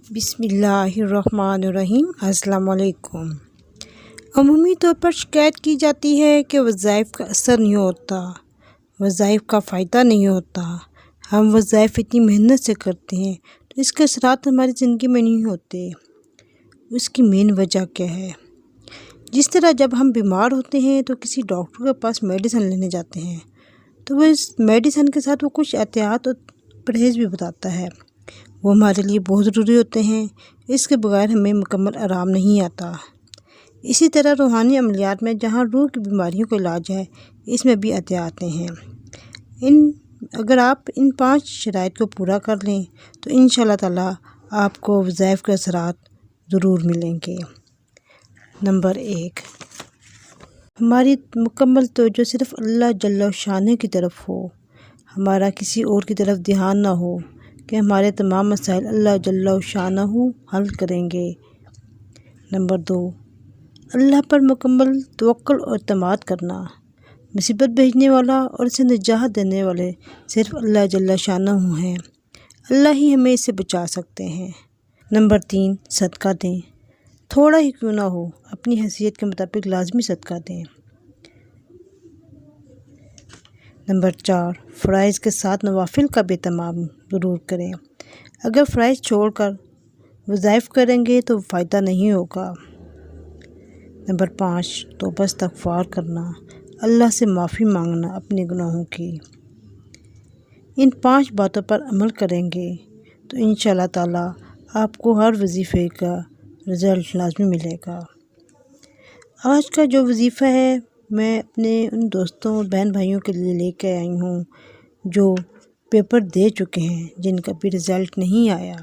بسم اللہ الرحمن الرحیم۔ السلام علیکم۔ عمومی طور پر شکایت کی جاتی ہے کہ وظائف کا اثر نہیں ہوتا، وظائف کا فائدہ نہیں ہوتا۔ ہم وظائف اتنی محنت سے کرتے ہیں تو اس کے اثرات ہماری زندگی میں نہیں ہوتے۔ اس کی مین وجہ کیا ہے؟ جس طرح جب ہم بیمار ہوتے ہیں تو کسی ڈاکٹر کے پاس میڈیسن لینے جاتے ہیں تو وہ اس میڈیسن کے ساتھ وہ کچھ احتیاط اور پرہیز بھی بتاتا ہے، وہ ہمارے لیے بہت ضروری ہوتے ہیں۔ اس کے بغیر ہمیں مکمل آرام نہیں آتا۔ اسی طرح روحانی عملیات میں جہاں روح کی بیماریوں کا علاج ہے، اس میں بھی احتیاطیں ہیں۔ اگر آپ ان 5 شرائط کو پورا کر لیں تو انشاءاللہ تعالیٰ آپ کو وظائف کے اثرات ضرور ملیں گے۔ نمبر 1، ہماری مکمل توجہ صرف اللہ جل شانہ کی طرف ہو، ہمارا کسی اور کی طرف دھیان نہ ہو کہ ہمارے تمام مسائل اللہ جل شانہ حل کریں گے۔ نمبر 2، اللہ پر مکمل توکل اور اعتماد کرنا۔ مصیبت بھیجنے والا اور اسے نجات دینے والے صرف اللہ جل شانہ ہیں، اللہ ہی ہمیں اس سے بچا سکتے ہیں۔ نمبر 3، صدقہ دیں، تھوڑا ہی کیوں نہ ہو، اپنی حیثیت کے مطابق لازمی صدقہ دیں۔ نمبر 4، فرائض کے ساتھ نوافل کا بھی اہتمام ضرور کریں۔ اگر فرائض چھوڑ کر وظائف کریں گے تو فائدہ نہیں ہوگا۔ نمبر 5، توبہ استغفار کرنا، اللہ سے معافی مانگنا اپنے گناہوں کی۔ ان 5 باتوں پر عمل کریں گے تو انشاءاللہ تعالیٰ آپ کو ہر وظیفے کا رزلٹ لازمی ملے گا۔ آج کا جو وظیفہ ہے میں اپنے ان دوستوں اور بہن بھائیوں کے لیے لے کے آئی ہوں جو پیپر دے چکے ہیں، جن کا بھی رزلٹ نہیں آیا۔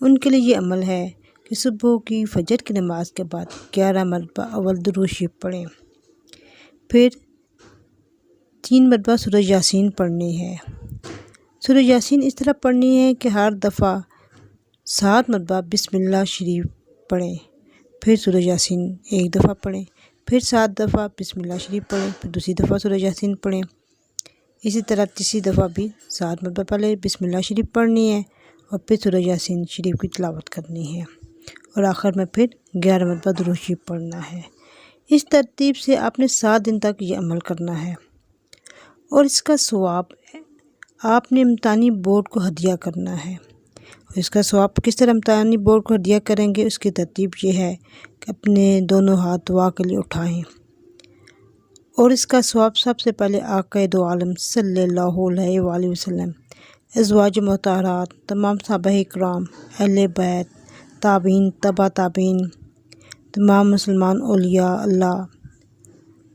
ان کے لیے یہ عمل ہے کہ صبح کی فجر کی نماز کے بعد 11 مرتبہ اول درود شریف پڑھیں، پھر 3 مرتبہ سورہ یاسین پڑھنی ہے۔ سورہ یاسین اس طرح پڑھنی ہے کہ ہر دفعہ 7 مرتبہ بسم اللہ شریف پڑھیں، پھر سورہ یاسین ایک دفعہ پڑھیں، پھر 7 دفعہ بسم اللہ شریف پڑھیں، پھر دوسری دفعہ سورہ یاسین پڑھیں۔ اسی طرح تیسری دفعہ بھی 7 مرتبہ پہلے بسم اللہ شریف پڑھنی ہے اور پھر سورہ یاسین شریف کی تلاوت کرنی ہے، اور آخر میں پھر 11 مرتبہ درود شریف پڑھنا ہے۔ اس ترتیب سے آپ نے 7 دن تک یہ عمل کرنا ہے، اور اس کا ثواب آپ نے امتحانی بورڈ کو ہدیہ کرنا ہے۔ اور اس کا ثواب کس طرح امتحانی بورڈ کو ہدیہ کریں گے، اس کی ترتیب یہ ہے کہ اپنے دونوں ہاتھ دعا کے لیے اٹھائیں، اور اس کا ثواب سب سے پہلے آقا دو عالم صلی اللہ علیہ وآلہ وسلم، ازواج مطہرات، تمام صحابہ کرام، اہل بیت، تابعین، تبع تابعین، تمام مسلمان اولیاء اللہ،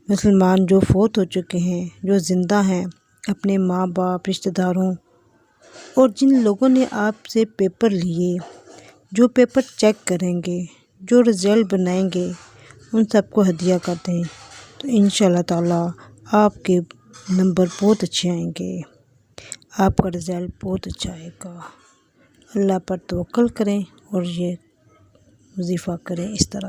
مسلمان جو فوت ہو چکے ہیں، جو زندہ ہیں، اپنے ماں باپ، رشتہ داروں، اور جن لوگوں نے آپ سے پیپر لیے، جو پیپر چیک کریں گے، جو رزلٹ بنائیں گے، ان سب کو ہدیہ کر دیں تو انشاءاللہ تعالیٰ آپ کے نمبر بہت اچھے آئیں گے، آپ کا رزلٹ بہت اچھا آئے گا۔ اللہ پر توکل کریں اور یہ وظیفہ کریں اس طرح۔